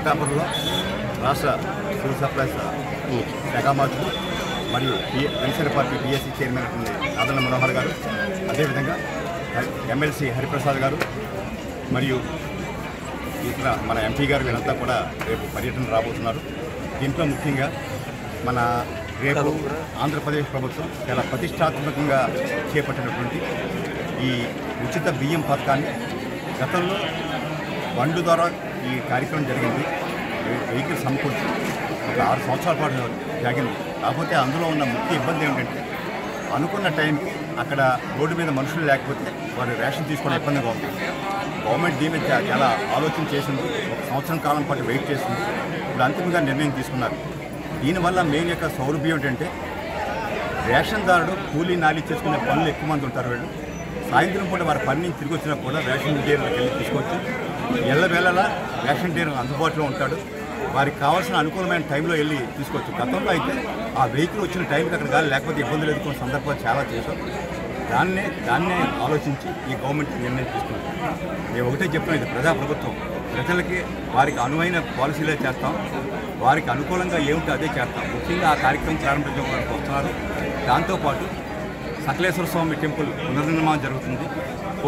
పిఠాపురంలో రాష్ట్ర civil supplies శాఖ మార్చులు మరియు జనసేన పార్టీ బీఎస్సీ చైర్మన్ ఆదరణ మనోహర్ గారు, అదేవిధంగా ఎమ్మెల్సీ హరిప్రసాద్ గారు మరియు ఇతర మన ఎంపీ గారు వీళ్ళంతా కూడా రేపు పర్యటన రాబోతున్నారు. దీంట్లో ముఖ్యంగా మన రేపు ఆంధ్రప్రదేశ్ ప్రభుత్వం చాలా ప్రతిష్టాత్మకంగా చేపట్టినటువంటి ఈ ఉచిత బియ్యం పథకాన్ని గతంలో బండ్లు ద్వారా ఈ కార్యక్రమం జరిగింది. వెహికల్ సమకూర్చి ఒక 6 సంవత్సరాల పాటు జరిగింది. కాకపోతే అందులో ఉన్న ముఖ్య ఇబ్బంది ఏమిటంటే అనుకున్న టైంకి అక్కడ రోడ్డు మీద మనుషులు లేకపోతే వారు రేషన్ తీసుకోవడం ఇబ్బందిగా ఉంది. గవర్నమెంట్ దీని మీద చాలా ఆలోచన చేసింది. 1 సంవత్సరం కాలం పాటు వెయిట్ చేసింది. ఇప్పుడు అంతిమంగా నిర్ణయం తీసుకున్నారు. దీనివల్ల మెయిన్ యొక్క సౌలభ్యం ఏంటంటే రేషన్దారుడు కూలీ నాలి చేసుకునే పనులు ఎక్కువ మంది ఉంటారు. వీళ్ళు సాయంత్రం పూట వారి పని నుంచి తిరిగి వచ్చినా కూడా రేషన్ డీలర్కి వెళ్ళి తీసుకొచ్చి ఎల్లవేళలా రేషన్ డీలర్ అందుబాటులో ఉంటాడు. వారికి కావాల్సిన అనుకూలమైన టైంలో వెళ్ళి తీసుకోవచ్చు. గతంలో అయితే ఆ వెహికల్ వచ్చిన టైంకి అక్కడ కానీ లేకపోతే ఇబ్బందులు ఎదుర్కొన్న సందర్భాలు చాలా చేశాం. దాన్నే ఆలోచించి ఈ గవర్నమెంట్ నిర్ణయం తీసుకున్నారు. మేము ఒకటే చెప్తున్నాం, ఇది ప్రజాప్రభుత్వం. ప్రజలకి వారికి అనువైన పాలసీలే చేస్తాం, వారికి అనుకూలంగా ఏమిటో అదే చేస్తాం. ముఖ్యంగా ఆ కార్యక్రమం ప్రారంభించడానికి వస్తున్నారు. దాంతోపాటు సకలేశ్వర స్వామి టెంపుల్ పునర్నిర్మాణం జరుగుతుంది.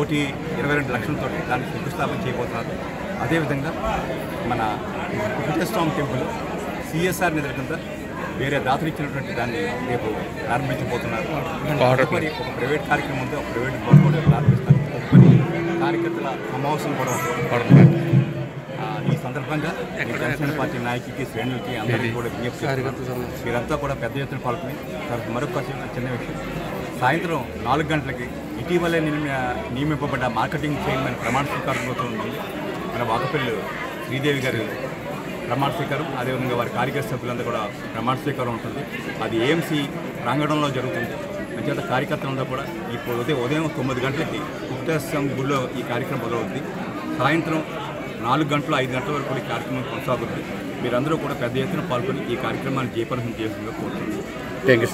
1,22 లక్షలతో దాన్ని శంకుస్థాపన చేయబోతున్నారు. అదేవిధంగా మన వెంకటేశ్వర టెంపుల్ సిఎస్ఆర్ నిధుల కింద వేరే దాతలు ఇచ్చినటువంటి దాన్ని రేపు ప్రారంభించబోతున్నారు. తదుపరి ఒక ప్రైవేట్ కార్యక్రమం ఉంది, ఒక ప్రైవేట్ బోర్డు కూడా ప్రారంభిస్తారు. తదుపరి కార్యకర్తల సమావేశం కూడా పడుతున్నారు. ఈ సందర్భంగా జనసేన పార్టీ నాయకులకి శ్రేణులకి అందరికీ కూడా విజ్ఞప్తి, మీరంతా కూడా పెద్ద ఎత్తున పాల్గొని మరొక చిన్న విషయం, సాయంత్రం 4 గంటలకి ఇటీవలే నియమింపబడ్డ మార్కెటింగ్ చైర్మన్ ప్రమాణ స్వీకారం ఉంటుంది. మన వాకపల్లి శ్రీదేవి గారి ప్రమాణ స్వీకారం, అదేవిధంగా వారి కార్యకర్త సభ్యులంతా కూడా ప్రమాణ స్వీకారం ఉంటుంది. అది ఏఎంసీ ప్రాంగణంలో జరుగుతుంది. అంచేత కార్యకర్తలంతా కూడా ఇప్పుడు ఉదయం 9 గంటలకి వెంకటేశ్వర గుడిలో ఈ కార్యక్రమం మొదలవుతుంది. సాయంత్రం 4 గంటలు 5 గంటల వరకు ఈ కార్యక్రమం కొనసాగుతుంది. మీరందరూ కూడా పెద్ద ఎత్తున పాల్గొని ఈ కార్యక్రమాన్ని జయప్రదం చేస్తుందో కోరుతున్నాను. Thank you.